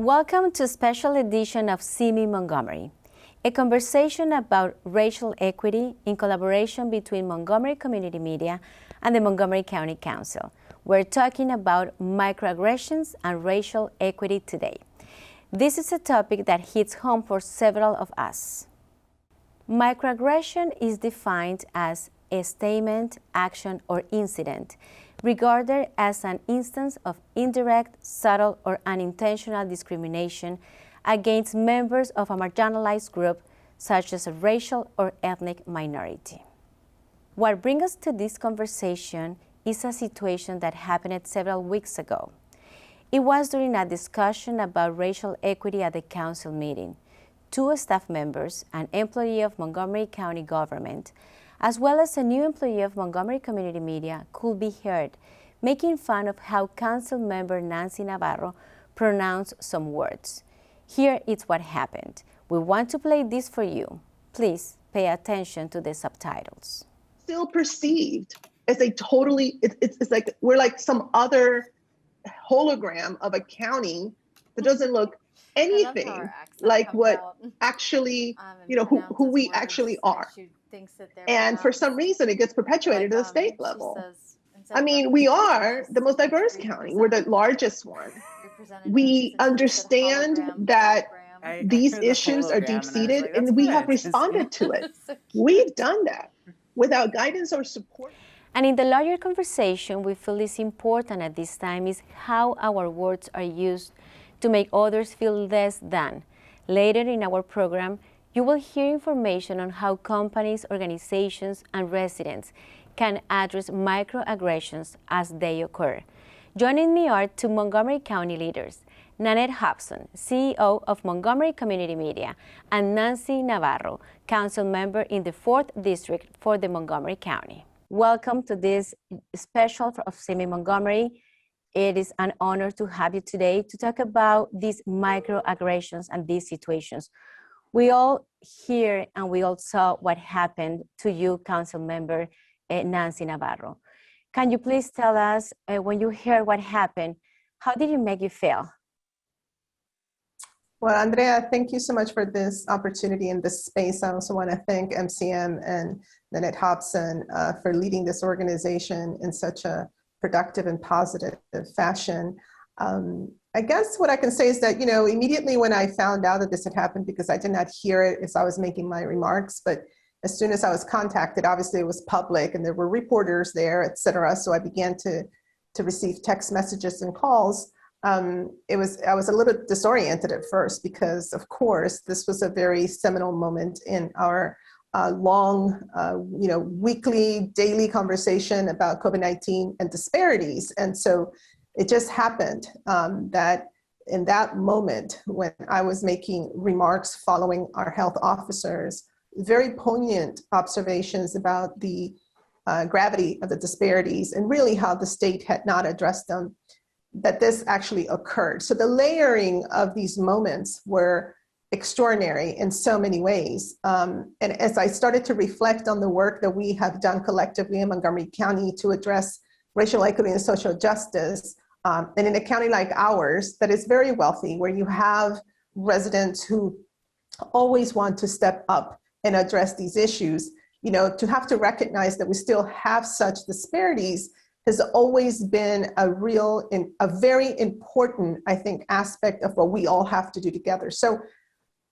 Welcome to a special edition of See Me Montgomery, a conversation about racial equity in collaboration between Montgomery Community Media and the Montgomery County Council. We're talking about microaggressions and racial equity today. This is a topic that hits home for several of us. Microaggression is defined as a statement, action, or incident regarded as an instance of indirect, subtle, or unintentional discrimination against members of a marginalized group, such as a racial or ethnic minority. What brings us to this conversation is a situation that happened several weeks ago. It was during a discussion about racial equity at the council meeting. Two staff members, an employee of Montgomery County government, as well as a new employee of Montgomery Community Media, could be heard making fun of how council member Nancy Navarro pronounced some words. Here is what happened. We want to play this for you. Please pay attention to the subtitles. Still perceived as a totally, it's like we're like some other hologram of a county that doesn't look anything like what actually, who we actually are. And for some reason, it gets perpetuated at the state level. I mean, we are the most diverse county. We're the largest one. We understand that these issues are deep-seated, and we have responded to it. We've done that without guidance or support. And in the larger conversation, we feel is important at this time is how our words are used to make others feel less than. Later in our program, you will hear information on how companies, organizations, and residents can address microaggressions as they occur. Joining me are two Montgomery County leaders, Nanette Hobson, CEO of Montgomery Community Media, and Nancy Navarro, council member in the 4th District for the Montgomery County. Welcome to this special of See Me Montgomery. It is an honor to have you today to talk about these microaggressions and these situations. We all hear and we all saw what happened to you, council member Nancy Navarro. Can you please tell us, when you heard what happened, how did it make you feel? Well, Andrea, thank you so much for this opportunity in this space. I also want to thank MCM and Nanette Hobson for leading this organization in such a productive and positive fashion. I guess what I can say is that, immediately when I found out that this had happened, because I did not hear it as I was making my remarks, but as soon as I was contacted, obviously it was public and there were reporters there, et cetera. So I began to receive text messages and calls. I was a little disoriented at first because, of course, this was a very seminal moment in our long, weekly, daily conversation about COVID-19 and disparities. And so it just happened that in that moment when I was making remarks following our health officers, very poignant observations about the gravity of the disparities and really how the state had not addressed them, that this actually occurred. So the layering of these moments were extraordinary in so many ways. And as I started to reflect on the work that we have done collectively in Montgomery County to address racial equity and social justice, and in a county like ours that is very wealthy, where you have residents who always want to step up and address these issues, to have to recognize that we still have such disparities has always been a very important, I think, aspect of what we all have to do together. So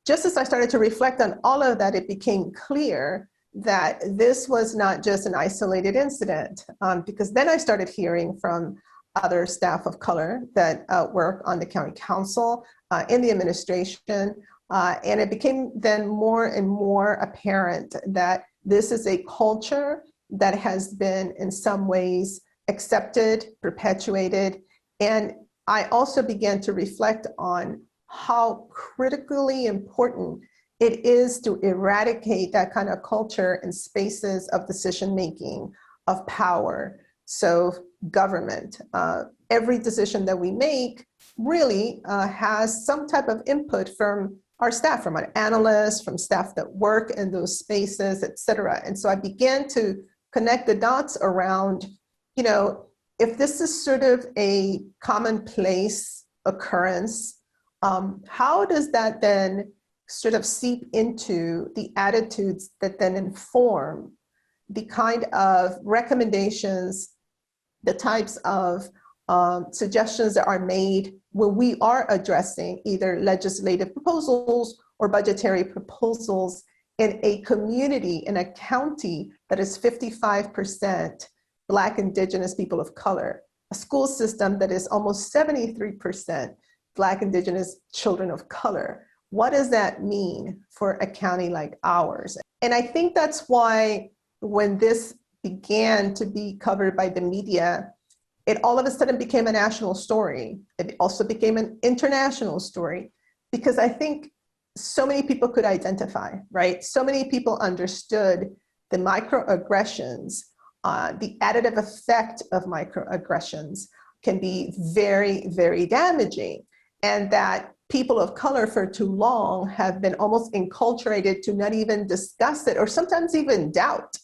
just as I started to reflect on all of that, it became clear that this was not just an isolated incident, because then I started hearing from other staff of color that work on the county council, in the administration, and it became then more and more apparent that this is a culture that has been in some ways accepted, perpetuated. And I also began to reflect on how critically important it is to eradicate that kind of culture in spaces of decision-making, of power. So government, every decision that we make really has some type of input from our staff, from our analysts, from staff that work in those spaces, et cetera. And so I began to connect the dots around, if this is sort of a commonplace occurrence how does that then sort of seep into the attitudes that then inform the kind of recommendations, the types of suggestions that are made when we are addressing either legislative proposals or budgetary proposals in a community, in a county that is 55% Black, Indigenous people of color, a school system that is almost 73% Black, Indigenous children of color? What does that mean for a county like ours? And I think that's why when this began to be covered by the media, it all of a sudden became a national story. It also became an international story, because I think so many people could identify, right? So many people understood the microaggressions, the additive effect of microaggressions can be very, very damaging. And that people of color for too long have been almost enculturated to not even discuss it, or sometimes even doubt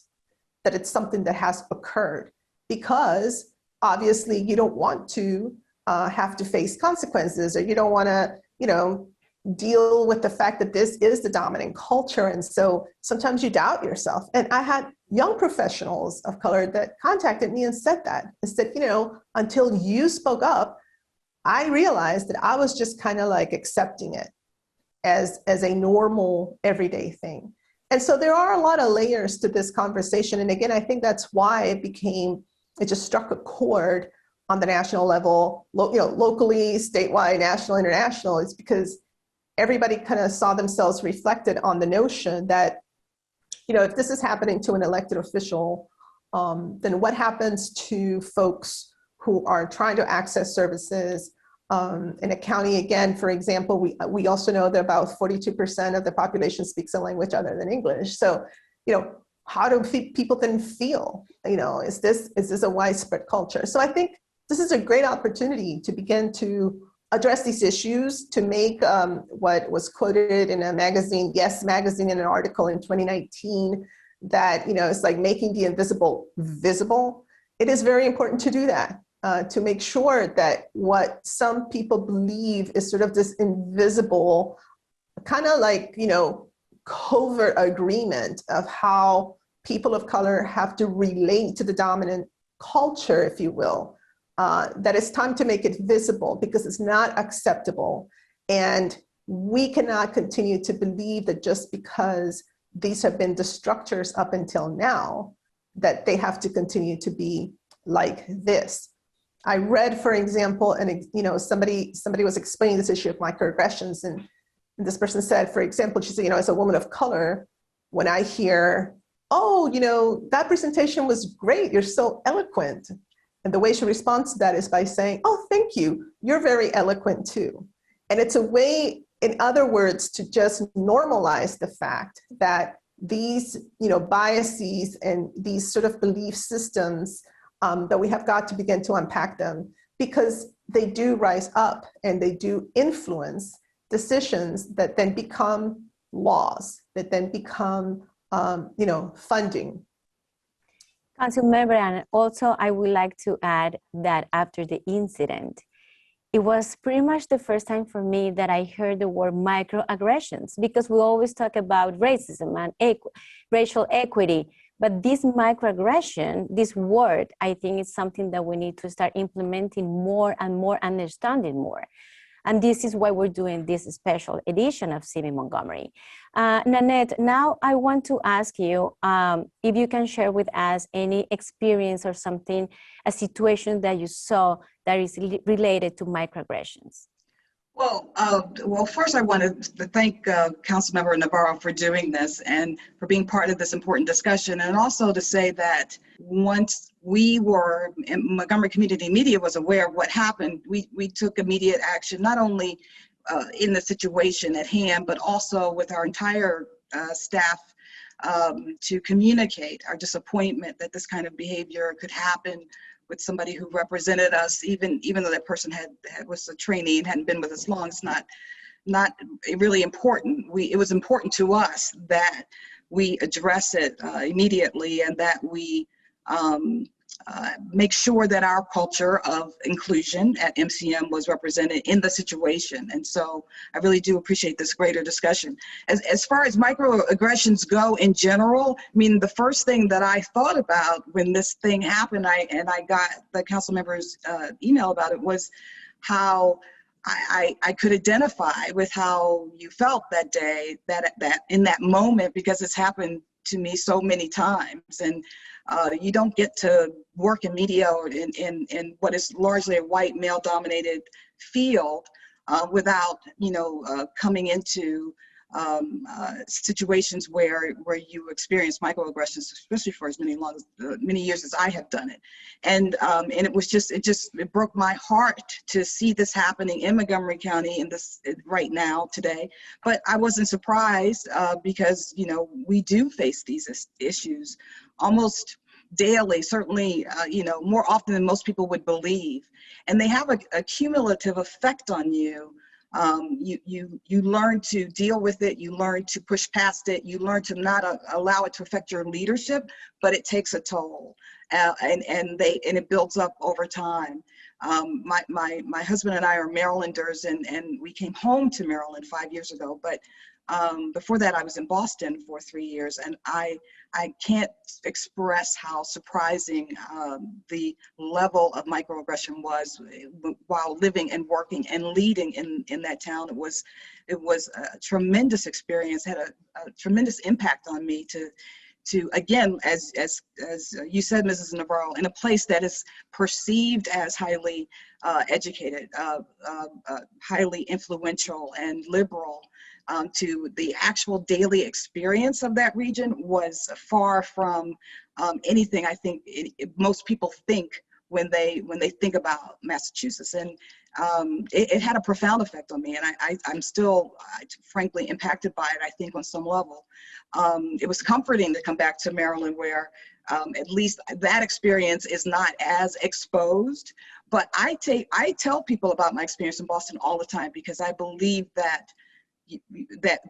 that it's something that has occurred, because obviously you don't want to have to face consequences, or you don't want to, deal with the fact that this is the dominant culture. And so sometimes you doubt yourself. And I had young professionals of color that contacted me and said that. I said, until you spoke up, I realized that I was just kind of like accepting it as a normal everyday thing. And so there are a lot of layers to this conversation. And again, I think that's why it just struck a chord on the national level, locally, statewide, national, international. It's because everybody kind of saw themselves reflected on the notion that, if this is happening to an elected official, then what happens to folks who are trying to access services in a county? Again, for example, we also know that about 42% of the population speaks a language other than English. So, how do people then feel? Is this a widespread culture? So I think this is a great opportunity to begin to address these issues, to make what was quoted in a magazine, Yes Magazine, in an article in 2019, that it's like making the invisible visible. It is very important to do that, to make sure that what some people believe is sort of this invisible, kind of like covert agreement of how people of color have to relate to the dominant culture, if you will, that it's time to make it visible, because it's not acceptable. And we cannot continue to believe that just because these have been the structures up until now, that they have to continue to be like this. I read, for example, and somebody was explaining this issue of microaggressions, and this person said, for example, she said, as a woman of color, when I hear, oh, that presentation was great, you're so eloquent. And the way she responds to that is by saying, oh, thank you, you're very eloquent too. And it's a way, in other words, to just normalize the fact that these, biases and these sort of belief systems, that we have got to begin to unpack them, because they do rise up and they do influence decisions that then become laws, that then become, funding. Councilmember, and also I would like to add that after the incident, it was pretty much the first time for me that I heard the word microaggressions, because we always talk about racism and racial equity, but this microaggression, this word, I think is something that we need to start implementing more and more, understanding more. And this is why we're doing this special edition of Civic Montgomery. Nanette, now I want to ask you if you can share with us any experience or something, a situation that you saw that is related to microaggressions. Well, first I want to thank Councilmember Navarro for doing this and for being part of this important discussion, and also to say that once we were, Montgomery Community Media was aware of what happened, we took immediate action, not only in the situation at hand, but also with our entire staff to communicate our disappointment that this kind of behavior could happen with somebody who represented us, even though that person was a trainee and hadn't been with us long. It's not really important. It was important to us that we address it immediately, and that we make sure that our culture of inclusion at MCM was represented in the situation. And so I really do appreciate this greater discussion. As far as microaggressions go in general, I mean, the first thing that I thought about when this thing happened, and I got the council member's email about it, was how I could identify with how you felt that day, that in that moment, because it's happened to me so many times. And you don't get to work in media or in what is largely a white male-dominated field without, coming into situations where you experience microaggressions, especially for as many years as I have done it. And it broke my heart to see this happening in Montgomery County right now today. But I wasn't surprised because, we do face these issues almost daily, certainly, more often than most people would believe. And they have a cumulative effect on you. You learn to deal with it, you learn to push past it, you learn to not allow it to affect your leadership, but it takes a toll, and it builds up over time. My husband and I are Marylanders, and we came home to Maryland 5 years ago, but before that I was in Boston for 3 years, and I can't express how surprising the level of microaggression was while living and working and leading in that town. It was a tremendous experience, had a tremendous impact on me to again, as you said, Mrs. Navarro, in a place that is perceived as highly educated, highly influential and liberal, to the actual daily experience of that region was far from anything I think most people think when they think about Massachusetts. And it had a profound effect on me, and I'm still frankly impacted by it, I think, on some level. It was comforting to come back to Maryland, where at least that experience is not as exposed. But I tell people about my experience in Boston all the time, because I believe that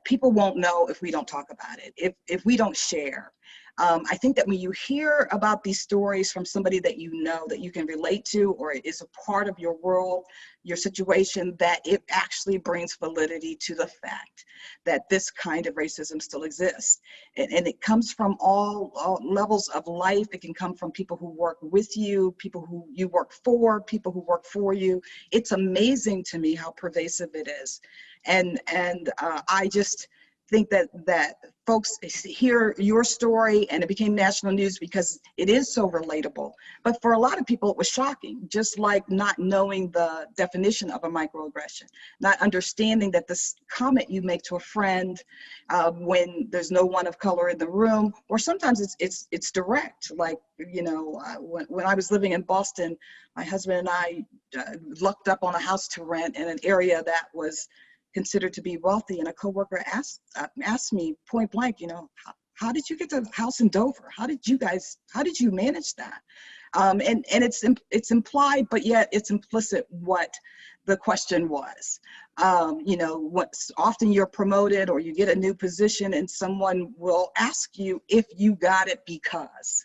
people won't know if we don't talk about it, if we don't share. I think that when you hear about these stories from somebody that you know, that you can relate to, or is a part of your world, your situation, that it actually brings validity to the fact that this kind of racism still exists. And it comes from all levels of life. It can come from people who work with you, people who you work for, people who work for you. It's amazing to me how pervasive it is. And I just think that folks hear your story, and it became national news because it is so relatable. But for a lot of people, it was shocking, just like not knowing the definition of a microaggression, not understanding that this comment you make to a friend when there's no one of color in the room, or sometimes it's direct. Like, when I was living in Boston, my husband and I lucked up on a house to rent in an area that was considered to be wealthy, and a coworker asked me point blank, how did you get the house in Dover? How did you manage that? And it's implied, but yet it's implicit what the question was. Often you're promoted or you get a new position, and someone will ask you if you got it because,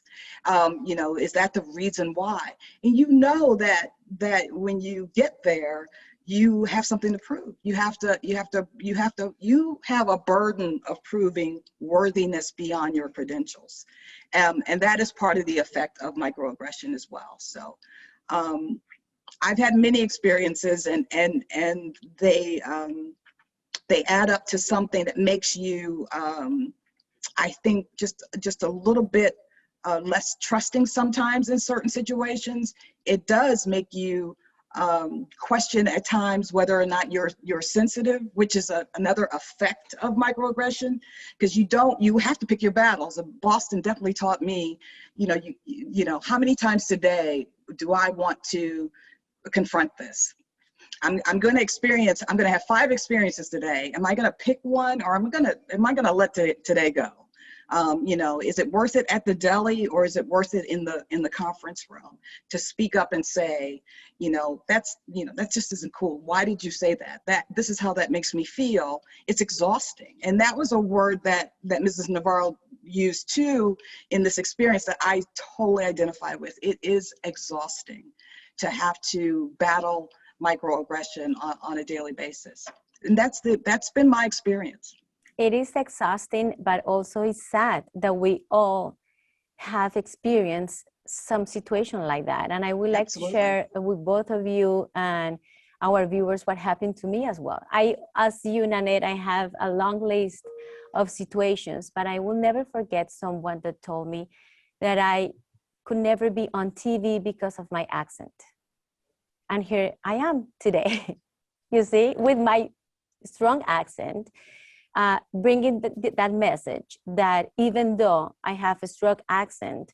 is that the reason why? And that when you get there, you have something to prove. You have a burden of proving worthiness beyond your credentials. And that is part of the effect of microaggression as well. So I've had many experiences, and they add up to something that makes you, I think, just a little bit less trusting sometimes in certain situations. It does make you question at times whether or not you're sensitive, which is another effect of microaggression, because you have to pick your battles. And Boston definitely taught me, how many times today do I want to confront this? I'm going to have 5 experiences today. Am I going to pick one, or am I going to let today go? Is it worth it at the deli, or is it worth it in the conference room to speak up and say, that just isn't cool. Why did you say that? This is how that makes me feel. It's exhausting. And that was a word that Mrs. Navarro use too in this experience that I totally identify with. It is exhausting to have to battle microaggression on a daily basis. And that's been my experience. It is exhausting, but also it's sad that we all have experienced some situation like that. And I would like Absolutely. to share with both of you and our viewers what happened to me as well. As you, Nanette, I have a long list of situations, but I will never forget someone that told me that I could never be on TV because of my accent. And here I am today, you see, with my strong accent, bringing that message that even though I have a strong accent,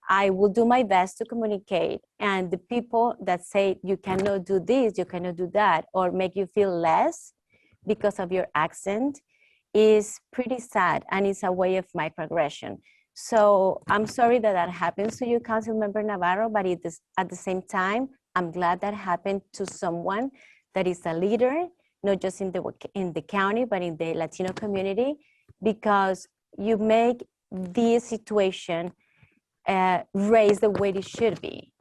I will do my best to communicate. And the people that say you cannot do this, you cannot do that, or make you feel less because of your accent is pretty sad, and it's a way of microaggression. So I'm sorry that happens to you, Councilmember Navarro, but at the same time, I'm glad that happened to someone that is a leader, not just in the county, but in the Latino community, because you make this situation raise the way it should be.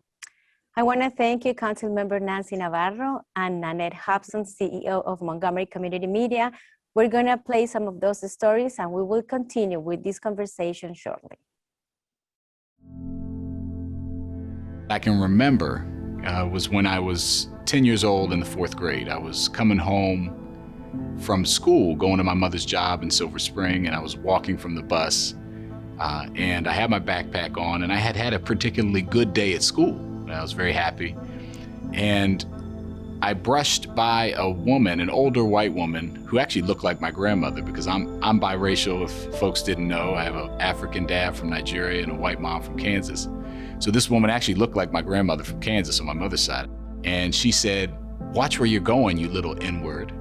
I want to thank you, Councilmember Nancy Navarro and Nanette Hobson, CEO of Montgomery Community Media. We're going to play some of those stories, and we will continue with this conversation shortly. I can remember was when I was 10 years old in the 4th grade. I was coming home from school, going to my mother's job in Silver Spring, and I was walking from the bus, and I had my backpack on, and I had had a particularly good day at school. I was very happy, and I brushed by a woman, an older white woman, who actually looked like my grandmother, because I'm biracial, if folks didn't know. I have an African dad from Nigeria and a white mom from Kansas. So this woman actually looked like my grandmother from Kansas on my mother's side. And she said, "Watch where you're going, you little N-word."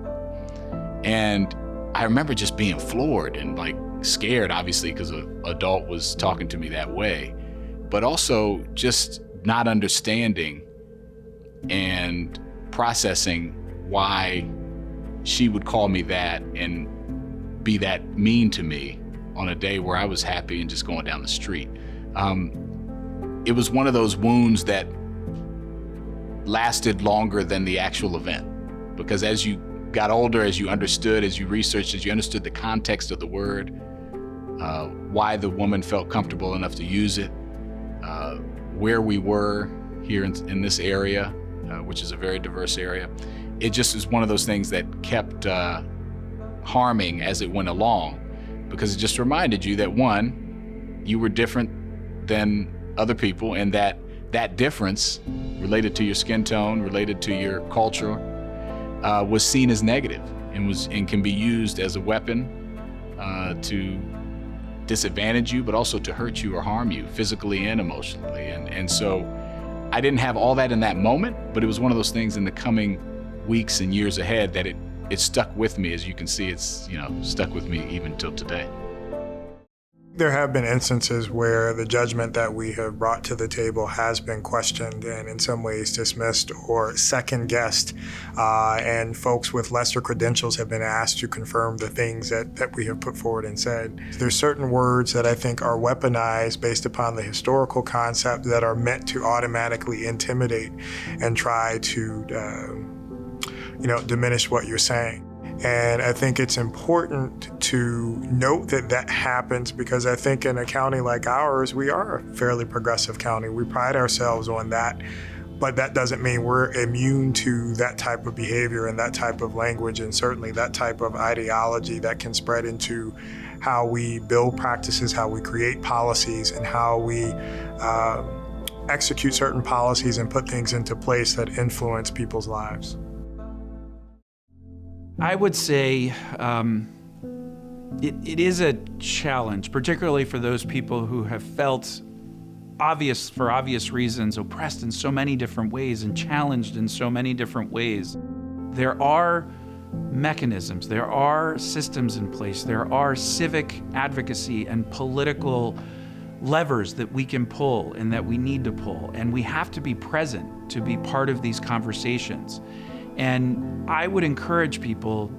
And I remember just being floored and like scared, obviously, because an adult was talking to me that way, but also just not understanding and processing why she would call me that and be that mean to me on a day where I was happy and just going down the street. It was one of those wounds that lasted longer than the actual event, because as you got older, as you understood, as you researched, as you understood the context of the word, why the woman felt comfortable enough to use it, where we were here in this area, which is a very diverse area, it just is one of those things that kept harming as it went along, because it just reminded you that, one, you were different than other people, and that difference related to your skin tone, related to your culture, was seen as negative and can be used as a weapon to disadvantage you, but also to hurt you or harm you physically and emotionally. And so I didn't have all that in that moment, but it was one of those things in the coming weeks and years ahead that it stuck with me. As you can see, it's stuck with me even till today. There have been instances where the judgment that we have brought to the table has been questioned and in some ways dismissed or second-guessed, and folks with lesser credentials have been asked to confirm the things that we have put forward and said. There's certain words that I think are weaponized based upon the historical concept that are meant to automatically intimidate and try to diminish what you're saying. And I think it's important to note that happens, because I think in a county like ours, we are a fairly progressive county. We pride ourselves on that, but that doesn't mean we're immune to that type of behavior and that type of language, and certainly that type of ideology that can spread into how we build practices, how we create policies, and how we execute certain policies and put things into place that influence people's lives. I would say it is a challenge, particularly for those people who have felt for obvious reasons, oppressed in so many different ways and challenged in so many different ways. There are mechanisms, there are systems in place, there are civic advocacy and political levers that we can pull and that we need to pull, and we have to be present to be part of these conversations. And I would encourage people,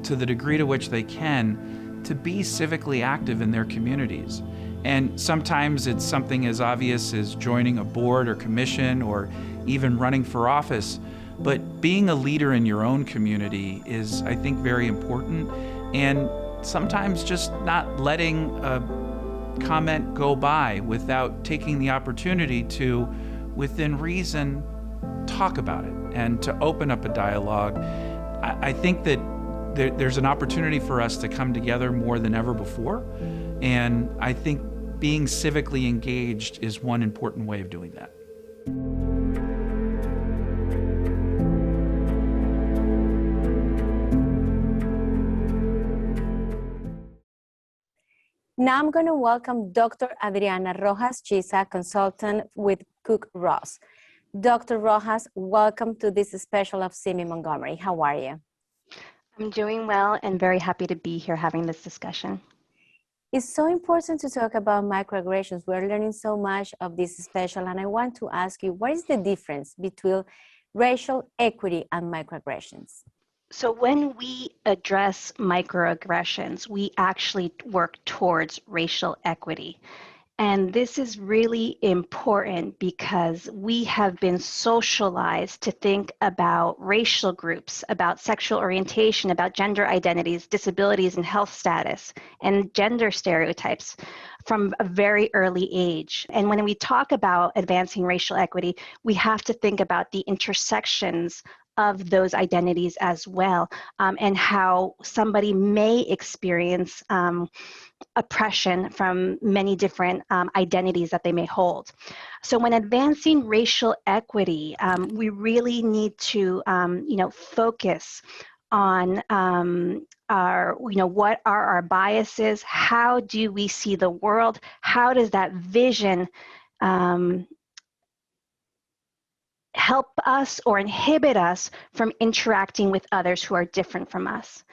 to the degree to which they can, to be civically active in their communities. And sometimes it's something as obvious as joining a board or commission or even running for office. But being a leader in your own community is, I think, very important. And sometimes just not letting a comment go by without taking the opportunity to, within reason, talk about it and to open up a dialogue. I think that there's an opportunity for us to come together more than ever before. And I think being civically engaged is one important way of doing that. Now I'm going to welcome Dr. Adriana Rojas. She's a consultant with Cook Ross. Dr. Rojas, welcome to this special of CIMI Montgomery. How are you? I'm doing well and very happy to be here having this discussion. It's so important to talk about microaggressions. We're learning so much of this special, and I want to ask you, what is the difference between racial equity and microaggressions? So when we address microaggressions, we actually work towards racial equity. And this is really important because we have been socialized to think about racial groups, about sexual orientation, about gender identities, disabilities and health status, and gender stereotypes from a very early age. And when we talk about advancing racial equity, we have to think about the intersections of those identities as well, and how somebody may experience oppression from many different identities that they may hold. So when advancing racial equity, we really need to focus on what are our biases, how do we see the world, how does that vision help us or inhibit us from interacting with others who are different from us.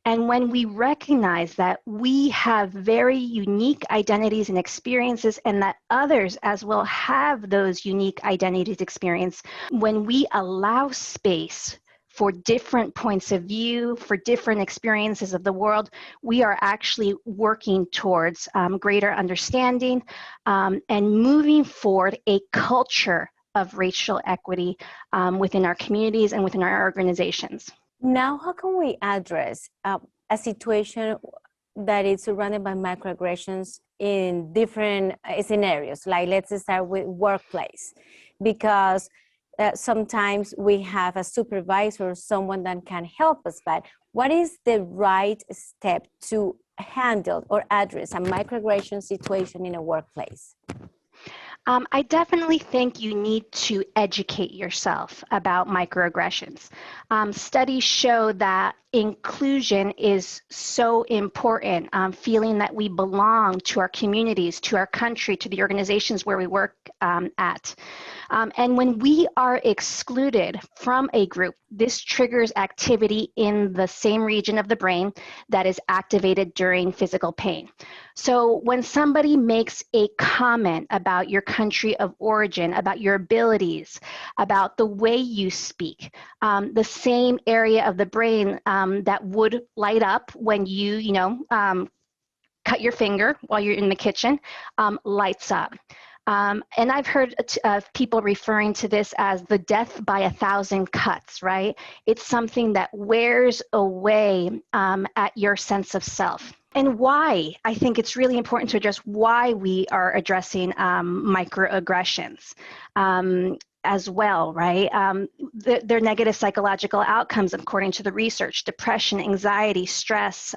And when we recognize that we have very unique identities and experiences and that others as well have those unique identities experience, when we allow space for different points of view, for different experiences of the world, we are actually working towards greater understanding and moving forward a culture of racial equity within our communities and within our organizations. Now, how can we address a situation that is surrounded by microaggressions in different scenarios? Like, let's start with workplace, because sometimes we have a supervisor or someone that can help us, but what is the right step to handle or address a microaggression situation in a workplace? I definitely think you need to educate yourself about microaggressions. Studies show that inclusion is so important, feeling that we belong to our communities, to our country, to the organizations where we work at. And when we are excluded from a group, this triggers activity in the same region of the brain that is activated during physical pain. So when somebody makes a comment about your country of origin, about your abilities, about the way you speak, the same area of the brain that would light up when you cut your finger while you're in the kitchen, lights up. And I've heard of people referring to this as the death by 1,000 cuts, right? It's something that wears away at your sense of self. And why? I think it's really important to address why we are addressing microaggressions as well, right? Their negative psychological outcomes, according to the research: depression, anxiety, stress,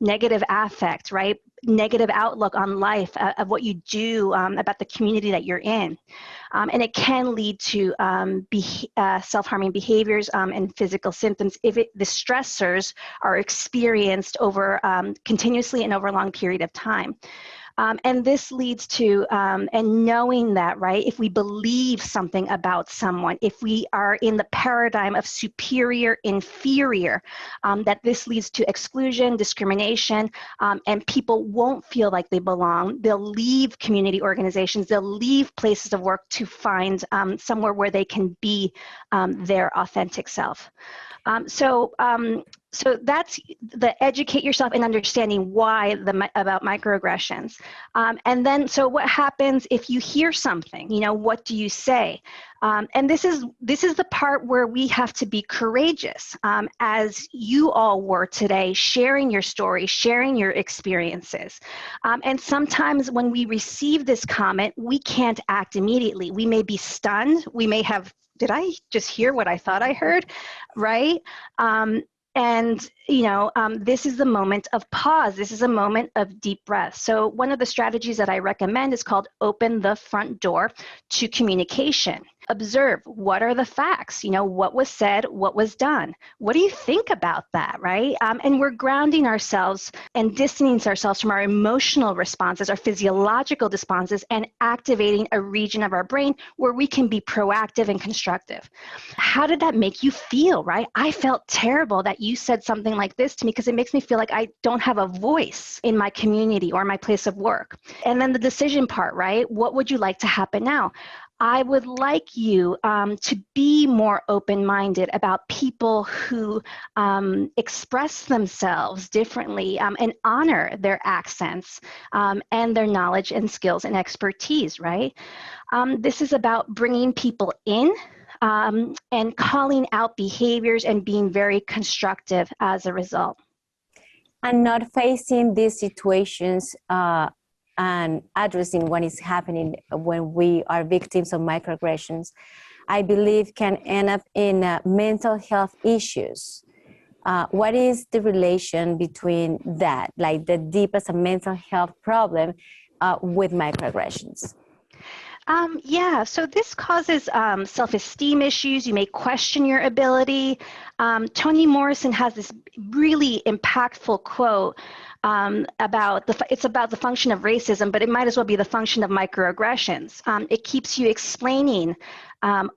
negative affect, right? Negative outlook on life, of what you do, about the community that you're in. And it can lead to self-harming behaviors and physical symptoms if the stressors are experienced over continuously and over a long period of time. And this leads to, and knowing that, right, if we believe something about someone, if we are in the paradigm of superior, inferior, that this leads to exclusion, discrimination, and people won't feel like they belong. They'll leave community organizations, they'll leave places of work to find somewhere where they can be their authentic self. So that's the educate yourself and understanding why about microaggressions. And then, so what happens if you hear something? What do you say? And this is the part where we have to be courageous, as you all were today, sharing your story, sharing your experiences. And sometimes when we receive this comment, we can't act immediately. We may be stunned. We may have, did I just hear what I thought I heard? Right? This is the moment of pause. This is a moment of deep breath. So one of the strategies that I recommend is called open the front door to communication. Observe, what are the facts? What was said, what was done? What do you think about that, right? And we're grounding ourselves and distancing ourselves from our emotional responses, our physiological responses, and activating a region of our brain where we can be proactive and constructive. How did that make you feel, right? I felt terrible that you said something like this to me because it makes me feel like I don't have a voice in my community or my place of work. And then the decision part, right? What would you like to happen now? I would like you to be more open-minded about people who express themselves differently and honor their accents and their knowledge and skills and expertise, right? This is about bringing people in and calling out behaviors and being very constructive as a result. And not facing these situations and addressing what is happening when we are victims of microaggressions, I believe can end up in mental health issues. What is the relation between that, like the deepest mental health problem with microaggressions? So this causes self-esteem issues. You may question your ability. Toni Morrison has this really impactful quote about the function of racism, but it might as well be the function of microaggressions. It keeps you explaining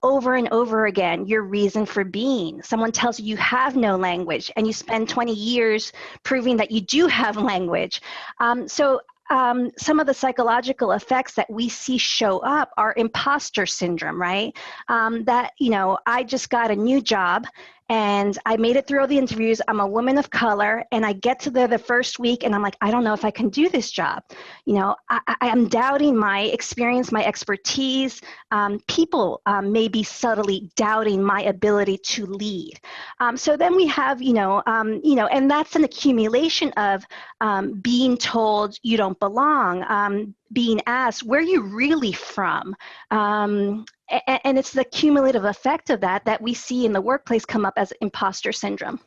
over and over again your reason for being. Someone tells you you have no language, and you spend 20 years proving that you do have language. Some of the psychological effects that we see show up are imposter syndrome, right? I just got a new job and I made it through all the interviews. I'm a woman of color, and I get to the first week and I'm like, I don't know if I can do this job. I am doubting my experience, my expertise. People may be subtly doubting my ability to lead. So then we have, and that's an accumulation of being told you don't belong, being asked, where are you really from? And it's the cumulative effect of that we see in the workplace come up as imposter syndrome.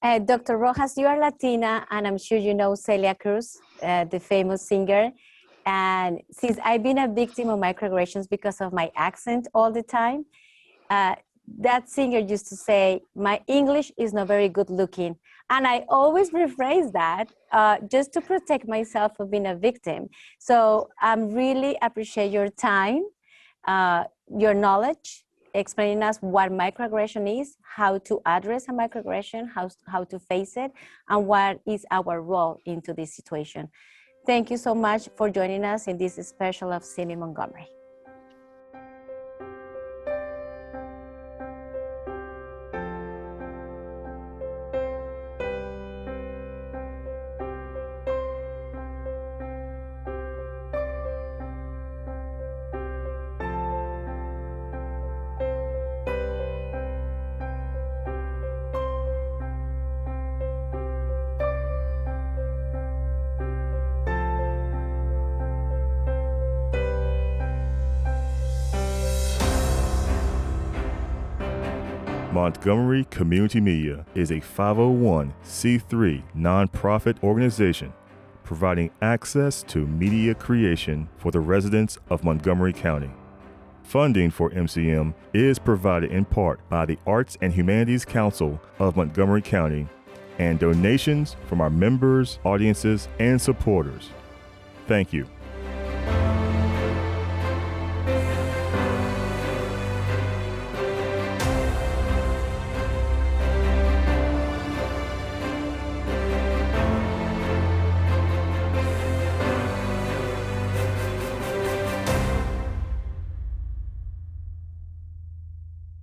Dr. Rojas, you are Latina, and I'm sure you know Celia Cruz, the famous singer. And since I've been a victim of microaggressions because of my accent all the time, that singer used to say, my English is not very good looking. And I always rephrase that just to protect myself from being a victim. So I really appreciate your time, your knowledge, explaining us what microaggression is, how to address a microaggression, how to face it, and what is our role into this situation. Thank you so much for joining us in this special of CIMI Montgomery. Montgomery Community Media is a 501c3 nonprofit organization providing access to media creation for the residents of Montgomery County. Funding for MCM is provided in part by the Arts and Humanities Council of Montgomery County and donations from our members, audiences, and supporters. Thank you.